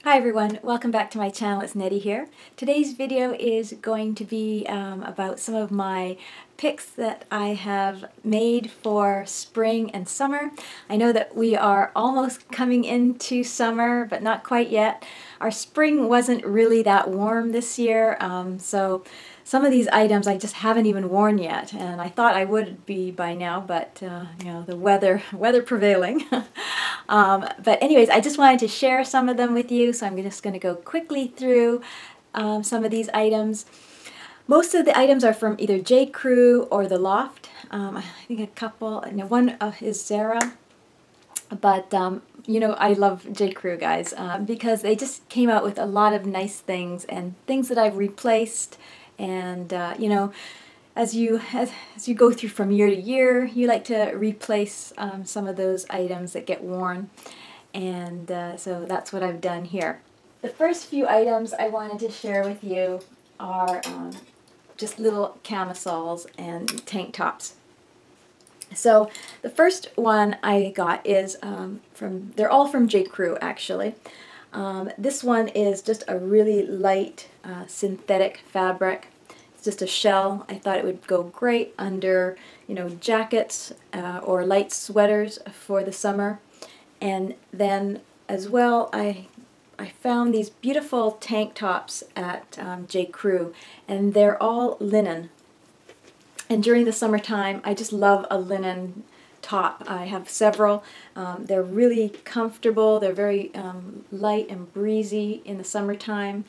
Hi everyone, welcome back to my channel. It's Nettie here. Today's video is going to be about some of my picks that I have made for spring and summer. I know that we are almost coming into summer, but not quite yet. Our spring wasn't really that warm this year, so some of these items I just haven't even worn yet, and I thought I would be by now, but you know, the weather prevailing. But anyways, I just wanted to share some of them with you, so I'm just going to go quickly through some of these items. Most of the items are from either JCrew or the Loft. I think a couple, one is Zara, but you know, I love JCrew, guys, because they just came out with a lot of nice things and things that I've replaced. And you know, as you go through from year to year, you like to replace some of those items that get worn, and so that's what I've done here. The first few items I wanted to share with you are just little camisoles and tank tops. So the first one I got is they're all from JCrew actually. This one is just a really light synthetic fabric. It's just a shell. I thought it would go great under, you know, jackets or light sweaters for the summer. And then as well, I found these beautiful tank tops at JCrew, and they're all linen. And during the summertime, I just love a linen top. I have several. They're really comfortable. They're very light and breezy in the summertime,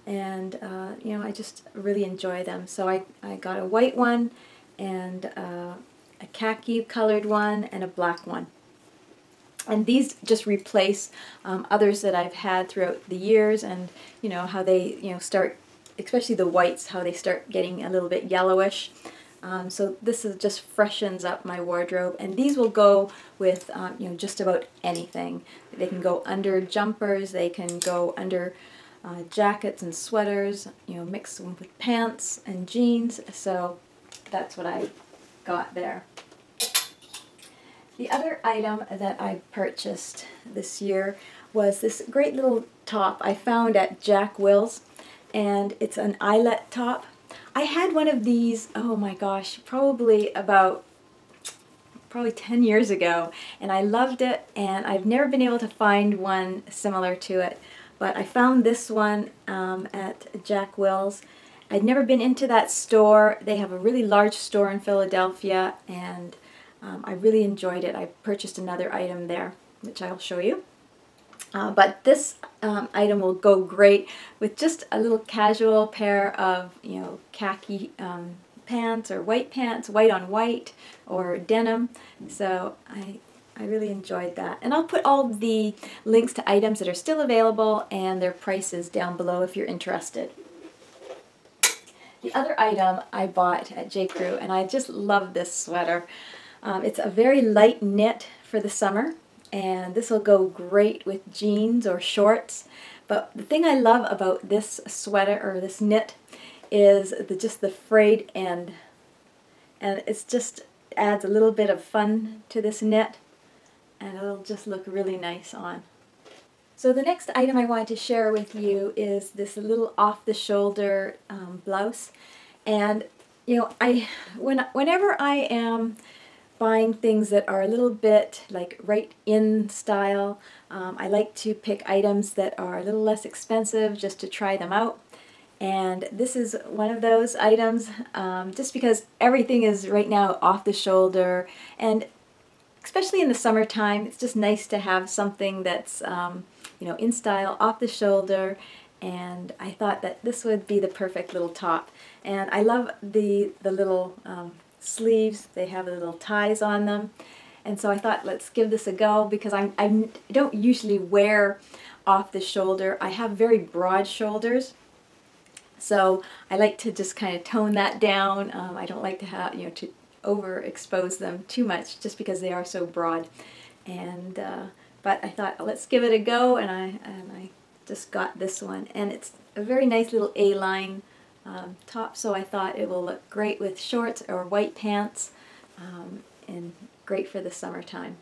and you know, I just really enjoy them. So I got a white one and a khaki colored one and a black one. And these just replace others that I've had throughout the years, and you know how they, you know, start, especially the whites, how they start getting a little bit yellowish. So this is just freshens up my wardrobe, and these will go with you know, just about anything. They can go under jumpers, they can go under jackets and sweaters, you know, mix them with pants and jeans. So that's what I got there. The other item that I purchased this year was this great little top I found at Willis, and it's an eyelet top. I had one of these, oh my gosh, probably 10 years ago, and I loved it, and I've never been able to find one similar to it. But I found this one at Willis. I'd never been into that store. They have a really large store in Philadelphia, and I really enjoyed it. I purchased another item there, which I'll show you. But this item will go great with just a little casual pair of, you know, khaki pants or white pants, white on white, or denim. So I really enjoyed that. And I'll put all the links to items that are still available and their prices down below if you're interested. The other item I bought at JCrew, and I just love this sweater. It's a very light knit for the summer, and this will go great with jeans or shorts. But the thing I love about this sweater, or this knit, is just the frayed end, and it's just adds a little bit of fun to this knit, and it'll just look really nice on. So the next item I wanted to share with you is this little off-the-shoulder blouse. And you know, whenever I am buying things that are a little bit like right in style, I like to pick items that are a little less expensive just to try them out. And this is one of those items, just because everything is right now off the shoulder, and especially in the summertime, it's just nice to have something that's you know, in style, off the shoulder. And I thought that this would be the perfect little top. And I love the little sleeves. They have the little ties on them, and so I thought, let's give this a go, because I don't usually wear off the shoulder. I have very broad shoulders, so I like to just kind of tone that down. I don't like to have, you know, to overexpose them too much, just because they are so broad. And but I thought, let's give it a go, and I just got this one, and it's a very nice little A-line top, so I thought it will look great with shorts or white pants, and great for the summertime.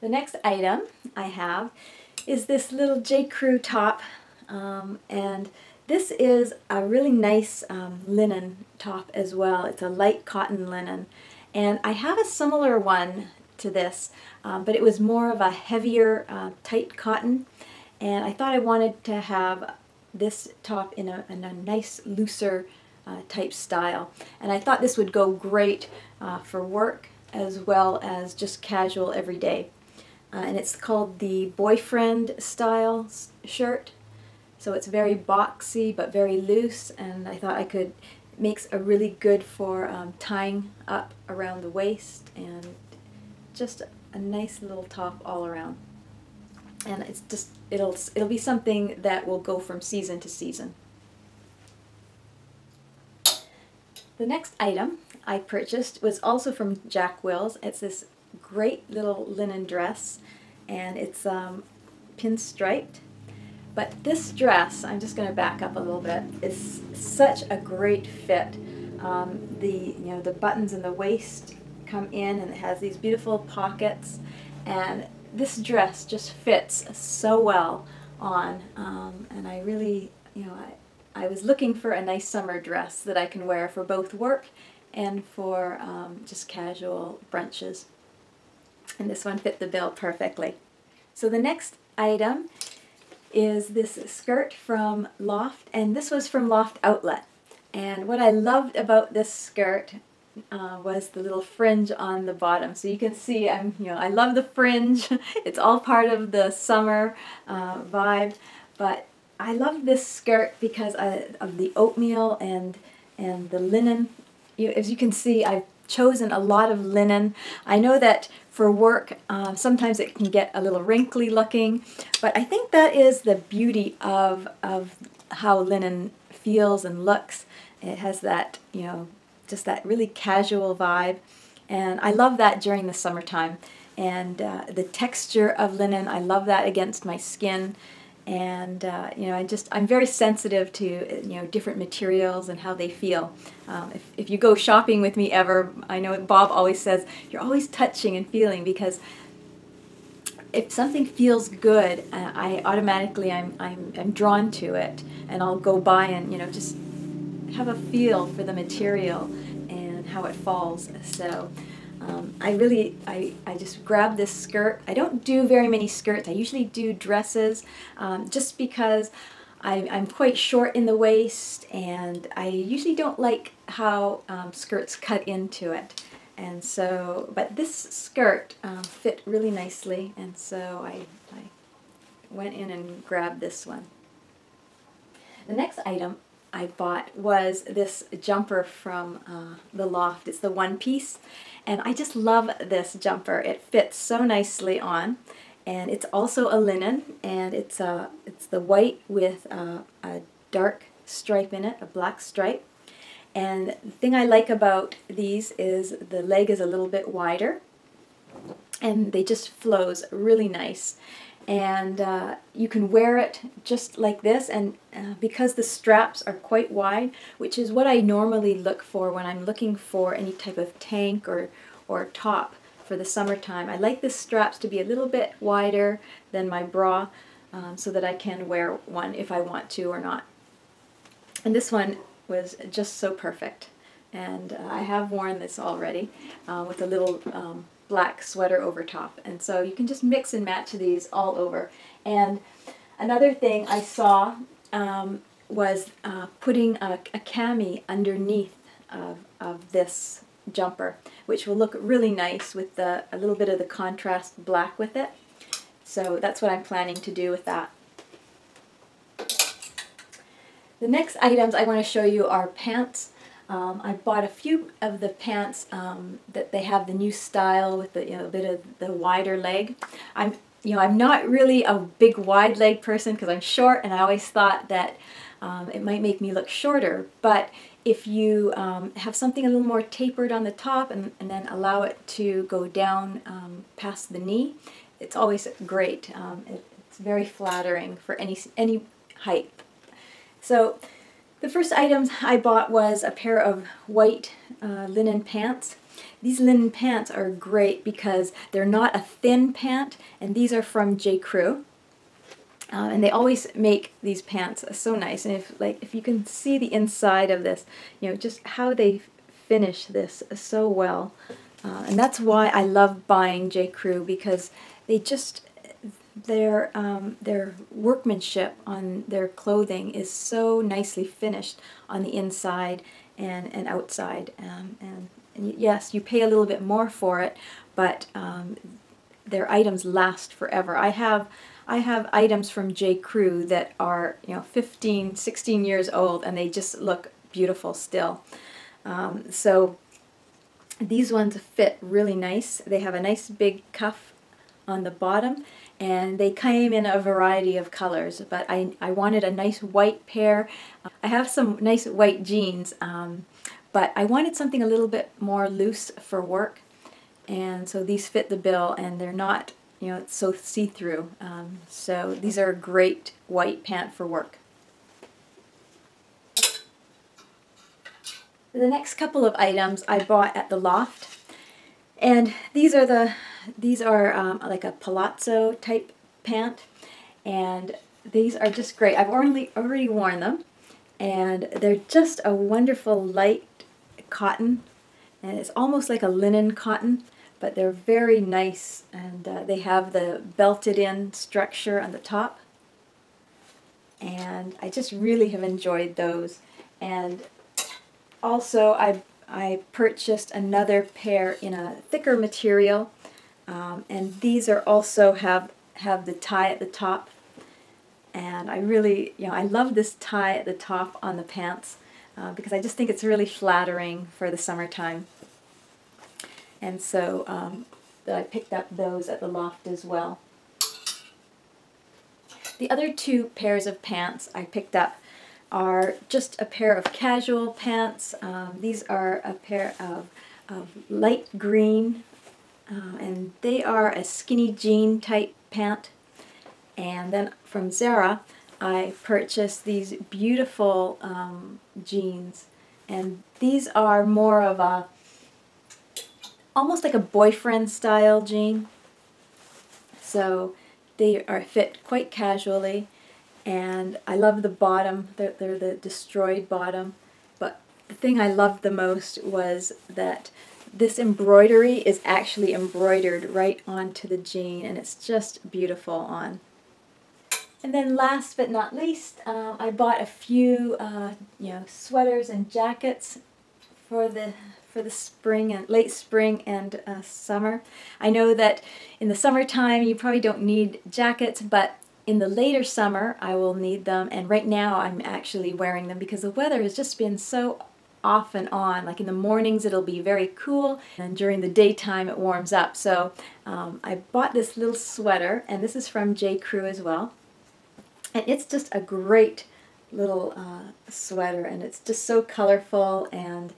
The next item I have is this little JCrew top, and this is a really nice linen top as well. It's a light cotton linen, and I have a similar one to this, but it was more of a heavier tight cotton, and I thought I wanted to have this top in a nice looser type style, and I thought this would go great for work as well as just casual everyday. And it's called the boyfriend style shirt. So it's very boxy but very loose, and I thought makes a really good for tying up around the waist, and just a nice little top all around. And it's just it'll be something that will go from season to season. The next item I purchased was also from Willis. It's this great little linen dress, and it's pinstriped. But this dress, I'm just going to back up a little bit, is such a great fit. The buttons in the waist come in, and it has these beautiful pockets, and this dress just fits so well on. And I really, I was looking for a nice summer dress that I can wear for both work and for just casual brunches. And this one fit the bill perfectly. So the next item is this skirt from Loft, and this was from Loft Outlet. And what I loved about this skirt was the little fringe on the bottom. So you can see I love the fringe. It's all part of the summer vibe, but I love this skirt because of the oatmeal and the linen. As you can see, I've chosen a lot of linen. I know that for work sometimes it can get a little wrinkly looking, but I think that is the beauty of how linen feels and looks. It has that, just that really casual vibe, and I love that during the summertime. And the texture of linen, I love that against my skin. And I'm very sensitive to different materials and how they feel. If you go shopping with me ever, I know Bob always says you're always touching and feeling, because if something feels good, I automatically I'm drawn to it, and I'll go by and just have a feel for the material and how it falls. So I just grabbed this skirt. I don't do very many skirts. I usually do dresses, just because I'm quite short in the waist, and I usually don't like how skirts cut into it. And so, but this skirt fit really nicely, and so I went in and grabbed this one. The next item I bought was this jumper from the Loft. It's the one piece, and I just love this jumper. It fits so nicely on, and it's also a linen, and it's the white with a dark stripe in it, a black stripe. And the thing I like about these is the leg is a little bit wider, and they just flows really nice. And you can wear it just like this, and because the straps are quite wide, which is what I normally look for when I'm looking for any type of tank or top for the summertime. I like the straps to be a little bit wider than my bra, so that I can wear one if I want to or not. And this one was just so perfect, and I have worn this already with a little black sweater over top, and so you can just mix and match these all over. And another thing I saw was putting a cami underneath of this jumper, which will look really nice with a little bit of the contrast black with it. So that's what I'm planning to do with that. The next items I want to show you are pants. I bought a few of the pants that they have the new style with the bit of the wider leg. I'm not really a big wide leg person because I'm short, and I always thought that it might make me look shorter. But if you have something a little more tapered on the top and then allow it to go down past the knee, it's always great. It's very flattering for any height. So the first items I bought was a pair of white linen pants. these linen pants are great because they're not a thin pant, and these are from JCrew. And they always make these pants so nice. And if you can see the inside of this, just how they finish this so well. And that's why I love buying JCrew, because their workmanship on their clothing is so nicely finished on the inside and outside. And yes, you pay a little bit more for it, but their items last forever. I have items from JCrew that are 15, 16 years old, and they just look beautiful still. So these ones fit really nice. They have a nice big cuff on the bottom, and they came in a variety of colors, but I wanted a nice white pair. I have some nice white jeans, but I wanted something a little bit more loose for work, and so these fit the bill, and they're not so see-through. So these are a great white pant for work. The next couple of items I bought at the Loft, and these are like a palazzo type pant, and these are just great. I've already worn them, and they're just a wonderful light cotton, and it's almost like a linen cotton, but they're very nice, and they have the belted in structure on the top, and I just really have enjoyed those. And also I purchased another pair in a thicker material, and these are also have the tie at the top, and I really, I love this tie at the top on the pants because I just think it's really flattering for the summertime. And so I picked up those at the Loft as well. The other two pairs of pants I picked up are just a pair of casual pants. These are a pair of light green, and they are a skinny jean type pant. And then from Zara I purchased these beautiful jeans, and these are more of a almost like a boyfriend style jean. So they are fit quite casually, and I love the bottom. They're the destroyed bottom, but the thing I loved the most was that this embroidery is actually embroidered right onto the jean, and it's just beautiful on. And then last but not least, I bought a few sweaters and jackets for the spring and late spring and summer. I know that in the summertime you probably don't need jackets, but in the later summer I will need them, and right now I'm actually wearing them because the weather has just been so off and on. Like in the mornings it'll be very cool, and during the daytime it warms up. So I bought this little sweater, and this is from JCrew as well, and it's just a great little sweater, and it's just so colorful, and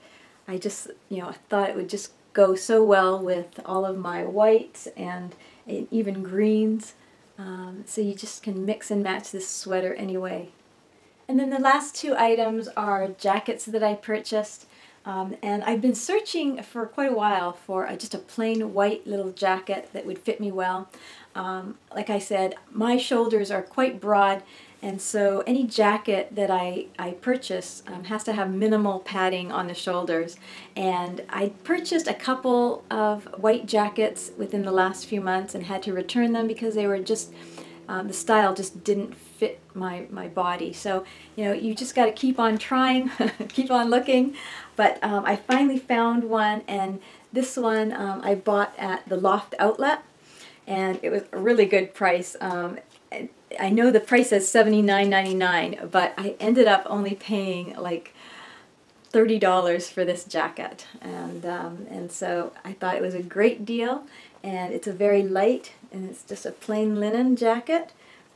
I just, I thought it would just go so well with all of my whites and even greens. So you just can mix and match this sweater anyway. And then the last two items are jackets that I purchased. And I've been searching for quite a while for just a plain white little jacket that would fit me well. Like I said, my shoulders are quite broad, and so any jacket that I purchase has to have minimal padding on the shoulders. And I purchased a couple of white jackets within the last few months and had to return them because they were just, the style just didn't fit my body. So, you just got to keep on trying, keep on looking. But I finally found one, and this one I bought at the Loft Outlet, and it was a really good price. I know the price says $79.99, but I ended up only paying like $30 for this jacket, and so I thought it was a great deal. And it's a very light, and it's just a plain linen jacket,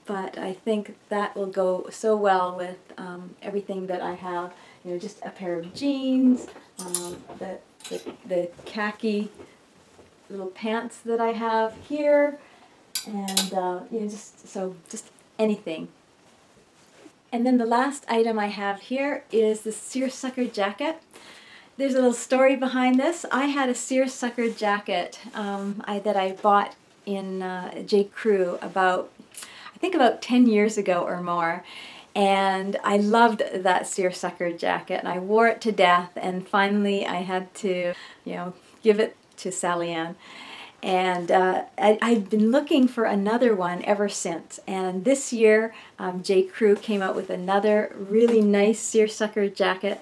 but I think that will go so well with everything that I have. Just a pair of jeans, the khaki little pants that I have here, and just anything. And then the last item I have here is the seersucker jacket. There's a little story behind this. I had a seersucker jacket that I bought in JCrew I think about 10 years ago or more. And I loved that seersucker jacket, and I wore it to death, and finally I had to, give it to Sally Ann. And I've been looking for another one ever since. And this year, JCrew came out with another really nice seersucker jacket.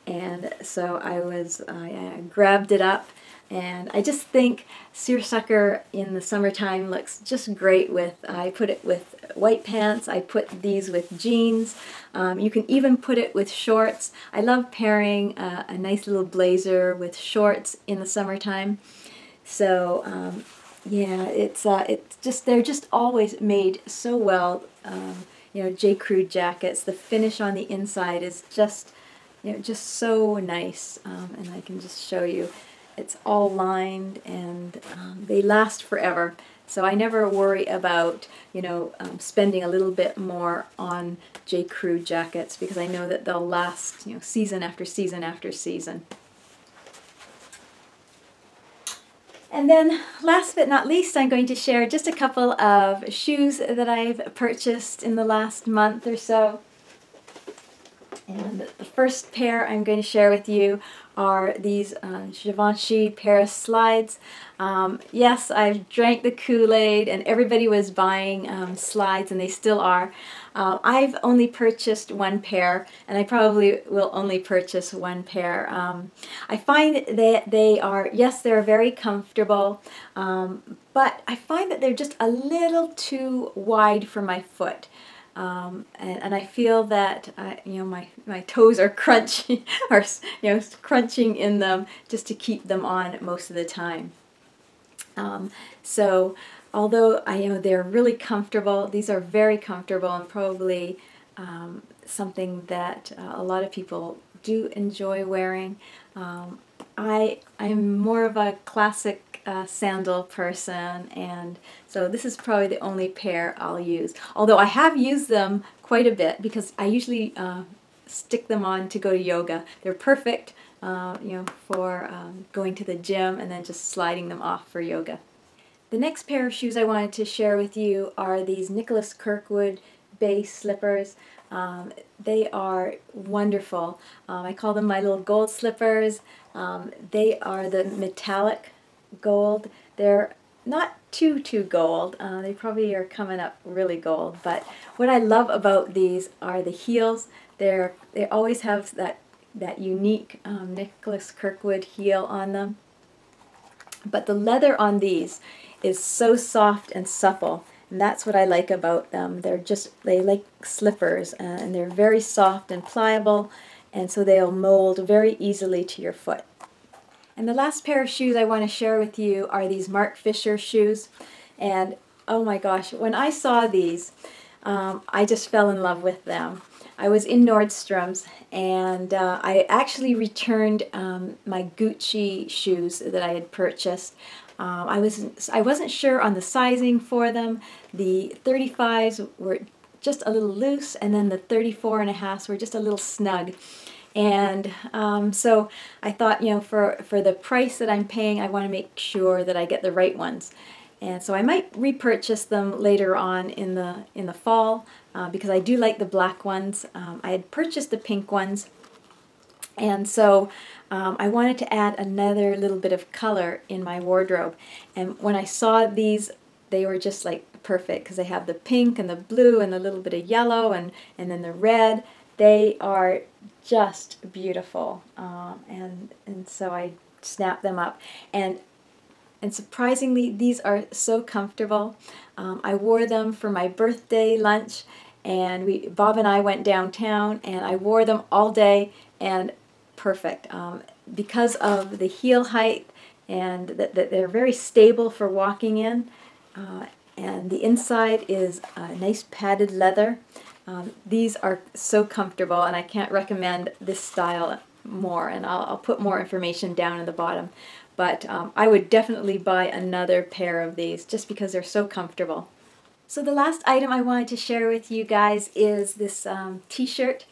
And so I grabbed it up, and I just think seersucker in the summertime looks just great I put it with white pants, I put these with jeans, you can even put it with shorts. I love pairing a nice little blazer with shorts in the summertime. So yeah, they're just always made so well. JCrew jackets, the finish on the inside is just so nice, and I can just show you. It's all lined, and they last forever. So I never worry about, spending a little bit more on JCrew jackets, because I know that they'll last, season after season after season. And then, last but not least, I'm going to share just a couple of shoes that I've purchased in the last month or so. And the first pair I'm going to share with you are these Givenchy Paris slides. Yes, I've drank the Kool-Aid, and everybody was buying slides, and they still are. I've only purchased one pair, and I probably will only purchase one pair. I find that they're very comfortable, but I find that they're just a little too wide for my foot. And I feel that my toes are crunching, crunching in them just to keep them on most of the time. So although they're really comfortable, these are very comfortable, and probably something that a lot of people do enjoy wearing. I'm more of a classic sandal person, and so this is probably the only pair I'll use. Although I have used them quite a bit, because I usually stick them on to go to yoga. They're perfect, for going to the gym and then just sliding them off for yoga. The next pair of shoes I wanted to share with you are these Nicholas Kirkwood base slippers. They are wonderful. I call them my little gold slippers. They are the metallic gold. They're not too gold. They probably are coming up really gold. But what I love about these are the heels. They always have that unique Nicholas Kirkwood heel on them. But the leather on these is so soft and supple, and that's what I like about them. They like slippers, and they're very soft and pliable, and so they'll mold very easily to your foot. And the last pair of shoes I want to share with you are these Marc Fisher shoes. And oh my gosh, when I saw these, I just fell in love with them. I was in Nordstrom's, and I actually returned my Gucci shoes that I had purchased. I wasn't sure on the sizing for them. The 35s were just a little loose, and then the 34.5s were just a little snug. And so I thought, for the price that I'm paying, I want to make sure that I get the right ones. And so I might repurchase them later on in the fall, because I do like the black ones. I had purchased the pink ones, and so I wanted to add another little bit of color in my wardrobe. And when I saw these, they were just like perfect, because they have the pink and the blue and a little bit of yellow and then the red. They are just beautiful, and so I snapped them up, and surprisingly, these are so comfortable. I wore them for my birthday lunch, and Bob and I went downtown, and I wore them all day, and perfect. Because of the heel height, and that they're very stable for walking in, and the inside is nice padded leather. These are so comfortable, and I can't recommend this style more, and I'll put more information down in the bottom. But I would definitely buy another pair of these just because they're so comfortable. So the last item I wanted to share with you guys is this t-shirt.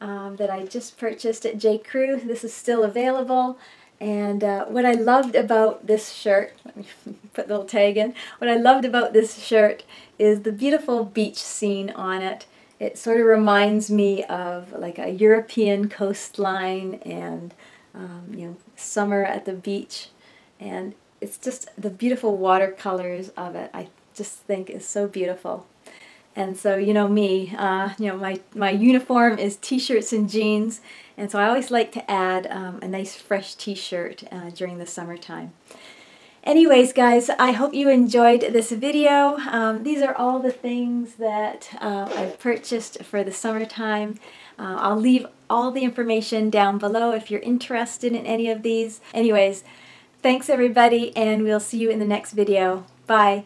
that I just purchased at JCrew. This is still available. And what I loved about this shirt, let me put the little tag in, what I loved about this shirt is the beautiful beach scene on it. It sort of reminds me of like a European coastline and you know, summer at the beach, and it's just the beautiful watercolors of it. I just think is so beautiful. And so, you know me, you know, my uniform is t-shirts and jeans, and so I always like to add a nice fresh t-shirt during the summertime. Anyways, guys, I hope you enjoyed this video. These are all the things that I've purchased for the summertime. I'll leave all the information down below if you're interested in any of these. Anyways, thanks everybody, and we'll see you in the next video. Bye.